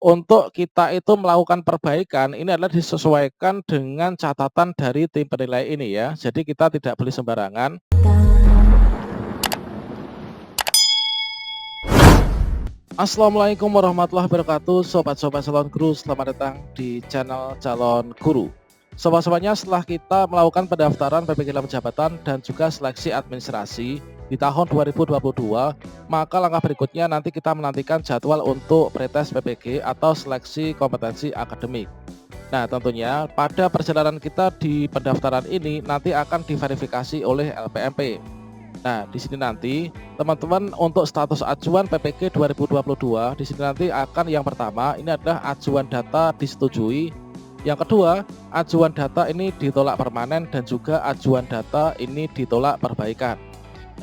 untuk kita itu melakukan perbaikan ini adalah disesuaikan dengan catatan dari tim penilai ini ya. Jadi kita tidak boleh sembarangan. Assalamualaikum warahmatullahi wabarakatuh, sobat-sobat calon guru, selamat datang di channel calon guru. Sobat-sobatnya, setelah kita melakukan pendaftaran PPG dalam jabatan dan juga seleksi administrasi di tahun 2022, maka langkah berikutnya nanti kita menantikan jadwal untuk pretest PPG atau seleksi kompetensi akademik. Nah, tentunya pada perjalanan kita di pendaftaran ini nanti akan diverifikasi oleh LPMP. Nah, di sini nanti teman-teman untuk status ajuan PPG 2022 di sini nanti akan yang pertama ini adalah ajuan data disetujui. Yang kedua, ajuan data ini ditolak permanen dan juga ajuan data ini ditolak perbaikan.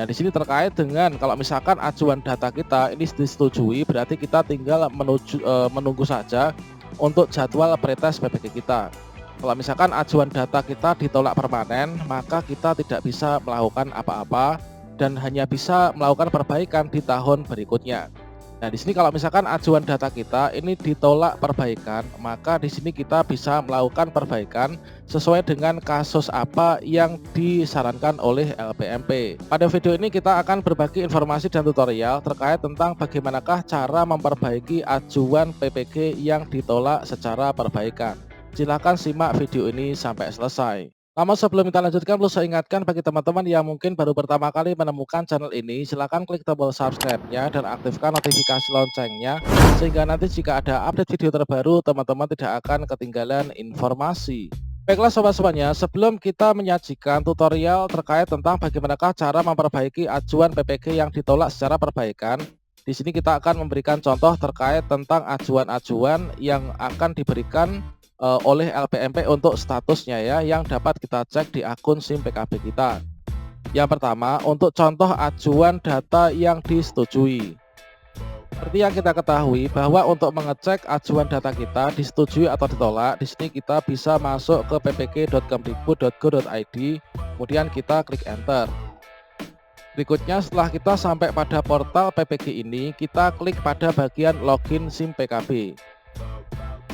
Nah, di sini terkait dengan kalau misalkan ajuan data kita ini disetujui, berarti kita tinggal menunggu saja untuk jadwal pretest PPG kita. Kalau misalkan ajuan data kita ditolak permanen, maka kita tidak bisa melakukan apa-apa dan hanya bisa melakukan perbaikan di tahun berikutnya. Nah, di sini kalau misalkan ajuan data kita ini ditolak perbaikan, maka di sini kita bisa melakukan perbaikan sesuai dengan kasus apa yang disarankan oleh LPMP. Pada video ini kita akan berbagi informasi dan tutorial terkait tentang bagaimanakah cara memperbaiki ajuan PPG yang ditolak secara perbaikan. Silahkan simak video ini sampai selesai. Namun sebelum kita lanjutkan, perlu saya ingatkan bagi teman-teman yang mungkin baru pertama kali menemukan channel ini, silahkan klik tombol subscribe-nya dan aktifkan notifikasi loncengnya, sehingga nanti jika ada update video terbaru, teman-teman tidak akan ketinggalan informasi. Baiklah sobat-sobatnya, sebelum kita menyajikan tutorial terkait tentang bagaimanakah cara memperbaiki ajuan PPG yang ditolak secara perbaikan, di sini kita akan memberikan contoh terkait tentang ajuan-ajuan yang akan diberikan oleh LPMP untuk statusnya ya, yang dapat kita cek di akun SIM PKB kita. Yang pertama, untuk contoh ajuan data yang disetujui. Seperti yang kita ketahui bahwa untuk mengecek ajuan data kita disetujui atau ditolak, di sini kita bisa masuk ke ppg.kemdikbud.go.id, kemudian kita klik enter. Berikutnya, setelah kita sampai pada portal PPG ini, kita klik pada bagian login SIM PKB.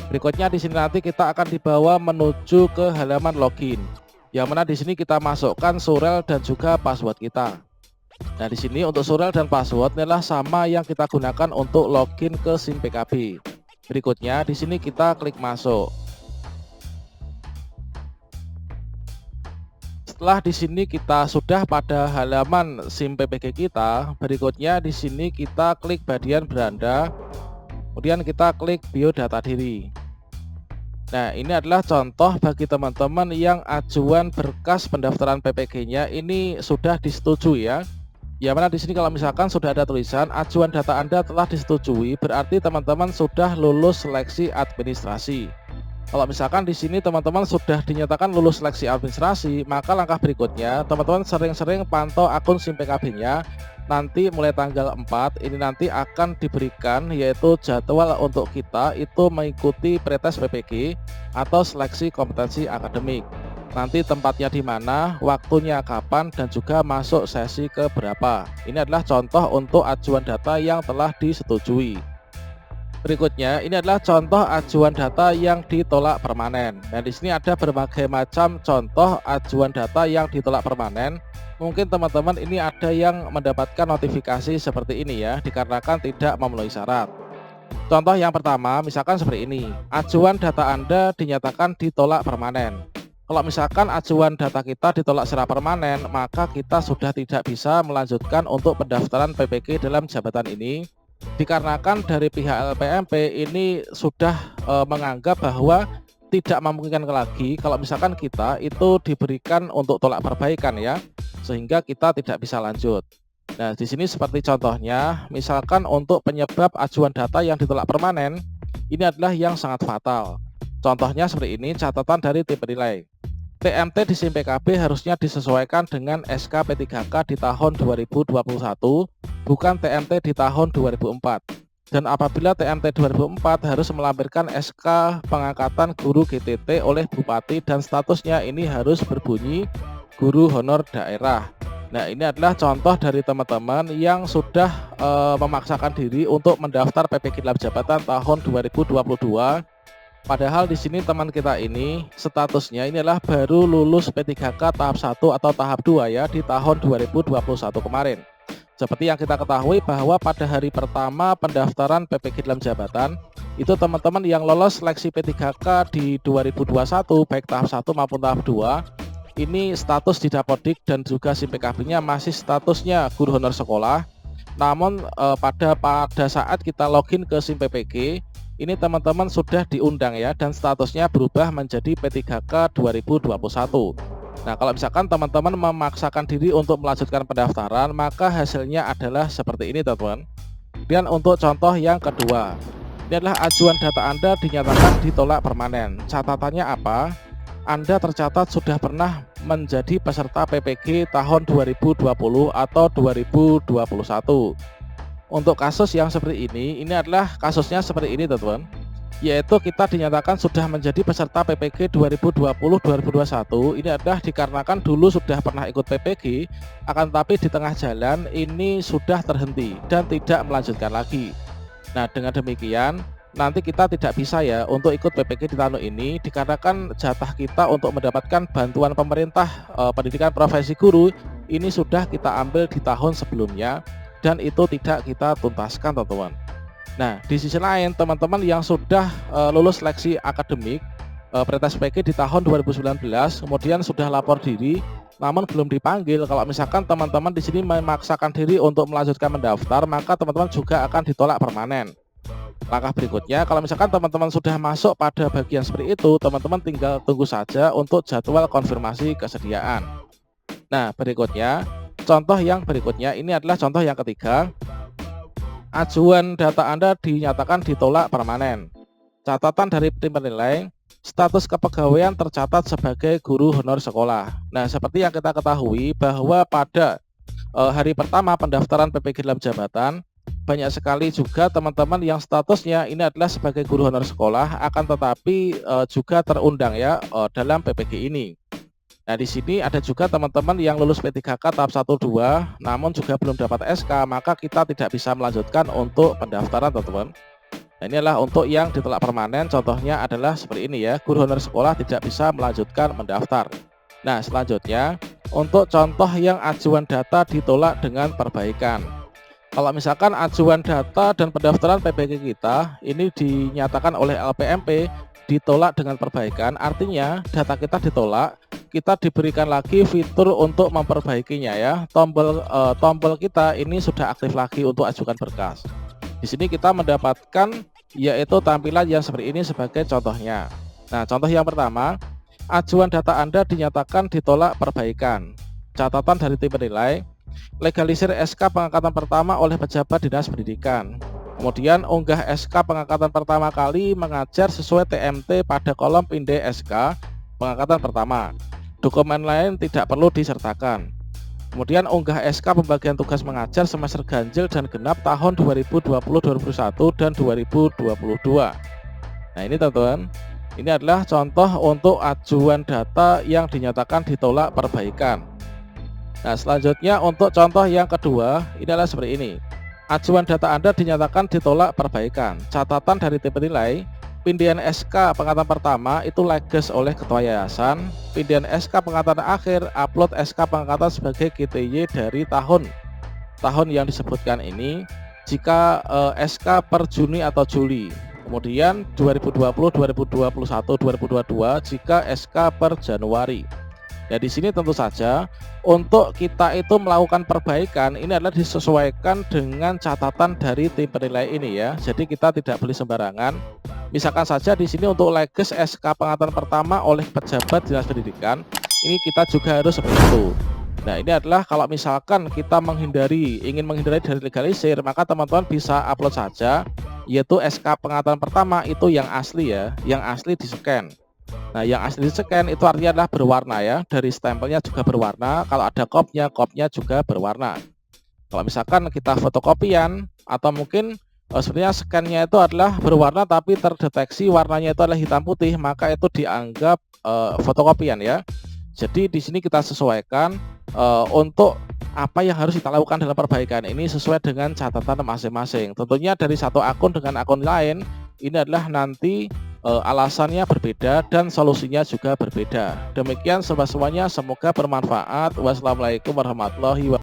Berikutnya di sini nanti kita akan dibawa menuju ke halaman login, yang mana di sini kita masukkan surel dan juga password kita. Nah, di sini untuk surel dan password inilah sama yang kita gunakan untuk login ke SIM PKB. Berikutnya di sini kita klik masuk. Setelah di sini kita sudah pada halaman SIM PPG kita, berikutnya di sini kita klik bagian beranda. Kemudian kita klik biodata diri. Nah, ini adalah contoh bagi teman-teman yang ajuan berkas pendaftaran PPG-nya ini sudah disetujui ya. Ya, mana di sini kalau misalkan sudah ada tulisan ajuan data Anda telah disetujui, berarti teman-teman sudah lulus seleksi administrasi. Kalau misalkan di sini teman-teman sudah dinyatakan lulus seleksi administrasi, maka langkah berikutnya teman-teman sering-sering pantau akun SIM PKB-nya. Nanti mulai tanggal 4 ini nanti akan diberikan yaitu jadwal untuk kita itu mengikuti pretest PPG atau seleksi kompetensi akademik. Nanti tempatnya di mana, waktunya kapan, dan juga masuk sesi ke berapa. Ini adalah contoh untuk ajuan data yang telah disetujui. Berikutnya, ini adalah contoh ajuan data yang ditolak permanen. Nah, di sini ada berbagai macam contoh ajuan data yang ditolak permanen. Mungkin teman-teman ini ada yang mendapatkan notifikasi seperti ini ya, dikarenakan tidak memenuhi syarat. Contoh yang pertama, misalkan seperti ini. Ajuan data Anda dinyatakan ditolak permanen. Kalau misalkan ajuan data kita ditolak secara permanen, maka kita sudah tidak bisa melanjutkan untuk pendaftaran PPG dalam jabatan ini. Dikarenakan dari pihak LPMP ini sudah menganggap bahwa tidak memungkinkan lagi kalau misalkan kita itu diberikan untuk tolak perbaikan ya, sehingga kita tidak bisa lanjut. Nah, di sini seperti contohnya, misalkan untuk penyebab ajuan data yang ditolak permanen, ini adalah yang sangat fatal. Contohnya seperti ini, catatan dari tim penilai. TMT di SIM PKB harusnya disesuaikan dengan SK P3K di tahun 2021, bukan TMT di tahun 2004. Dan apabila TMT 2004 harus melampirkan SK pengangkatan guru GTT oleh Bupati dan statusnya ini harus berbunyi guru honor daerah. Nah, ini adalah contoh dari teman-teman yang sudah memaksakan diri untuk mendaftar PPG dalam jabatan tahun 2022. Padahal di sini teman kita ini statusnya ini adalah baru lulus P3K tahap 1 atau tahap 2 ya di tahun 2021 kemarin. Seperti yang kita ketahui bahwa pada hari pertama pendaftaran PPG dalam jabatan, itu teman-teman yang lolos seleksi P3K di 2021 baik tahap 1 maupun tahap 2, ini status di Dapodik dan juga SIM PKB-nya masih statusnya guru honor sekolah. Namun pada saat kita login ke SIM PPG, ini teman-teman sudah diundang ya, dan statusnya berubah menjadi P3K 2021. Nah, kalau misalkan teman-teman memaksakan diri untuk melanjutkan pendaftaran, maka hasilnya adalah seperti ini, teman-teman. Dan untuk contoh yang kedua, ini adalah ajuan data Anda dinyatakan ditolak permanen. Catatannya apa? Anda tercatat sudah pernah menjadi peserta PPG tahun 2020 atau 2021. Untuk kasus yang seperti ini adalah kasusnya seperti ini, teman-teman. Yaitu kita dinyatakan sudah menjadi peserta PPG 2020-2021. Ini adalah dikarenakan dulu sudah pernah ikut PPG, akan tetapi di tengah jalan ini sudah terhenti dan tidak melanjutkan lagi. Nah, dengan demikian nanti kita tidak bisa ya untuk ikut PPG di tahun ini, dikarenakan jatah kita untuk mendapatkan bantuan pemerintah pendidikan profesi guru ini sudah kita ambil di tahun sebelumnya dan itu tidak kita tuntaskan, teman-teman. Nah, di sisi lain teman-teman yang sudah lulus seleksi akademik pretest PPG di tahun 2019 kemudian sudah lapor diri namun belum dipanggil, kalau misalkan teman-teman di sini memaksakan diri untuk melanjutkan mendaftar, maka teman-teman juga akan ditolak permanen. Langkah berikutnya, kalau misalkan teman-teman sudah masuk pada bagian seperti itu, teman-teman tinggal tunggu saja untuk jadwal konfirmasi kesediaan. Nah, berikutnya, contoh yang berikutnya ini adalah contoh yang ketiga. Ajuan data Anda dinyatakan ditolak permanen. Catatan dari tim penilai, status kepegawaian tercatat sebagai guru honor sekolah. Nah, seperti yang kita ketahui bahwa pada hari pertama pendaftaran PPG dalam jabatan, banyak sekali juga teman-teman yang statusnya ini adalah sebagai guru honor sekolah, akan tetapi juga terundang ya dalam PPG ini. Nah, di sini ada juga teman-teman yang lulus P3K tahap 1 2 namun juga belum dapat SK, maka kita tidak bisa melanjutkan untuk pendaftaran, teman-teman. Nah, ini adalah untuk yang ditolak permanen, contohnya adalah seperti ini ya, guru honor sekolah tidak bisa melanjutkan mendaftar. Nah, selanjutnya untuk contoh yang ajuan data ditolak dengan perbaikan. Kalau misalkan ajuan data dan pendaftaran PPG kita ini dinyatakan oleh LPMP ditolak dengan perbaikan, artinya data kita ditolak, kita diberikan lagi fitur untuk memperbaikinya ya. Tombol kita ini sudah aktif lagi untuk ajukan berkas. Di sini kita mendapatkan yaitu tampilan yang seperti ini sebagai contohnya. Nah, contoh yang pertama, ajuan data Anda dinyatakan ditolak perbaikan. Catatan dari tim penilai, legalisir SK pengangkatan pertama oleh pejabat dinas pendidikan. Kemudian unggah SK pengangkatan pertama kali mengajar sesuai TMT pada kolom pindai SK pengangkatan pertama. Dokumen lain tidak perlu disertakan. Kemudian unggah SK pembagian tugas mengajar semester ganjil dan genap tahun 2020, 2021 dan 2022. Nah, ini teman-teman, ini adalah contoh untuk ajuan data yang dinyatakan ditolak perbaikan. Nah, selanjutnya untuk contoh yang kedua, ini adalah seperti ini. Ajuan data Anda dinyatakan ditolak perbaikan. Catatan dari tim penilai, pindahan SK pengangkatan pertama itu leges oleh ketua yayasan. Pindahan SK pengangkatan akhir, upload SK pengangkatan sebagai GTY dari tahun yang disebutkan ini jika SK per Juni atau Juli. Kemudian 2020, 2021, 2022 jika SK per Januari. Ya, di sini tentu saja untuk kita itu melakukan perbaikan ini adalah disesuaikan dengan catatan dari tim penilai ini ya. Jadi kita tidak boleh sembarangan. Misalkan saja di sini untuk leges SK pengangkatan pertama oleh pejabat dinas pendidikan, ini kita juga harus seperti itu. Nah, ini adalah kalau misalkan kita ingin menghindari dari legalisir, maka teman-teman bisa upload saja yaitu SK pengangkatan pertama itu yang asli ya, yang asli di-scan. Nah, yang asli di-scan itu artinya adalah berwarna ya, dari stempelnya juga berwarna, kalau ada kopnya juga berwarna. Kalau misalkan kita fotokopian atau mungkin sebenarnya scan-nya itu adalah berwarna tapi terdeteksi warnanya itu adalah hitam putih, maka itu dianggap fotokopian ya. Jadi di sini kita sesuaikan untuk apa yang harus kita lakukan dalam perbaikan ini sesuai dengan catatan masing-masing. Tentunya dari satu akun dengan akun lain ini adalah nanti alasannya berbeda dan solusinya juga berbeda. Demikian sobat semuanya, semoga bermanfaat. Wassalamualaikum warahmatullahi wabarakatuh.